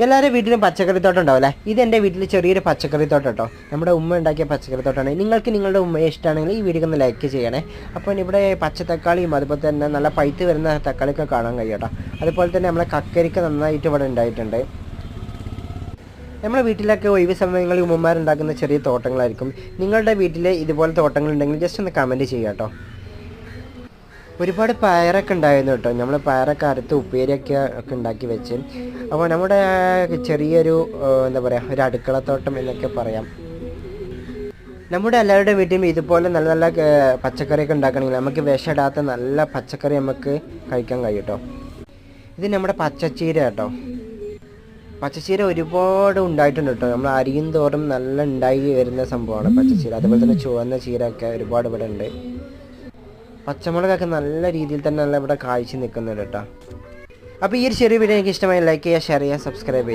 എല്ലാവരുടെ വീട്ടിലും പച്ചക്കറിത്തോട്ടം ഉണ്ടാവില്ലേ? ഇതെൻ്റെ വീട്ടിൽ ചെറിയൊരു പച്ചക്കറിത്തോട്ടം കേട്ടോ. നമ്മുടെ ഉമ്മ ഉണ്ടാക്കിയ പച്ചക്കറിത്തോട്ടമാണ്. നിങ്ങൾക്ക് നിങ്ങളുടെ ഉമ്മയെ ഇഷ്ടമാണെങ്കിൽ ഈ വീഡിയോ ഒന്ന് ലൈക്ക് ചെയ്യണേ. അപ്പോൾ ഇവിടെ പച്ചത്തക്കാളിയും അതുപോലെ തന്നെ നല്ല പഴുത്ത് വരുന്ന തക്കാളിയൊക്കെ കാണാൻ കഴിയും കേട്ടോ. അതുപോലെ തന്നെ നമ്മളെ കക്കരിക്ക നന്നായിട്ട് ഇവിടെ ഉണ്ടായിട്ടുണ്ട്. നമ്മുടെ വീട്ടിലൊക്കെ ഒഴിവ് സമയങ്ങളിൽ ഉമ്മമാരുണ്ടാക്കുന്ന ചെറിയ തോട്ടങ്ങളായിരിക്കും. നിങ്ങളുടെ വീട്ടിൽ ഇതുപോലെ തോട്ടങ്ങളുണ്ടെങ്കിൽ ജസ്റ്റ് ഒന്ന് കമൻറ്റ് ചെയ്യുക കേട്ടോ. ഒരുപാട് പയറൊക്കെ ഉണ്ടായിരുന്നു കേട്ടോ. നമ്മൾ പയറൊക്കെ അറുത്ത് ഉപ്പേരിയൊക്കെ ഉണ്ടാക്കി വെച്ച്. അപ്പോൾ നമ്മുടെ ചെറിയൊരു എന്താ പറയുക, ഒരു അടുക്കളത്തോട്ടം എന്നൊക്കെ പറയാം. നമ്മുടെ എല്ലാവരുടെ വീട്ടിലും ഇതുപോലെ നല്ല നല്ല പച്ചക്കറിയൊക്കെ ഉണ്ടാക്കണമെങ്കിൽ നമുക്ക് വിഷമിടാത്ത നല്ല പച്ചക്കറി നമുക്ക് കഴിക്കാൻ കഴിയും കേട്ടോ. ഇത് നമ്മുടെ പച്ചച്ചീര കേട്ടോ. പച്ചച്ചീര ഒരുപാട് ഉണ്ടായിട്ടുണ്ട് കേട്ടോ. നമ്മൾ അരിയും തോറും നല്ല ഉണ്ടായി വരുന്ന സംഭവമാണ് പച്ചച്ചീര. അതുപോലെ തന്നെ ചുവന്ന ചീര ഒക്കെ ഒരുപാട് ഇവിടെ ഉണ്ട്. പച്ചമുളകൊക്കെ നല്ല രീതിയിൽ തന്നെ നല്ല ഇവിടെ കാഴ്ച നിൽക്കുന്നുണ്ട് കേട്ടോ. അപ്പോൾ ഈ ഒരു ചെറിയ വീഡിയോ എനിക്ക് ഇഷ്ടമായി ലൈക്ക് ചെയ്യുക, ഷെയർ ചെയ്യുക, സബ്സ്ക്രൈബ് ചെയ്യുക.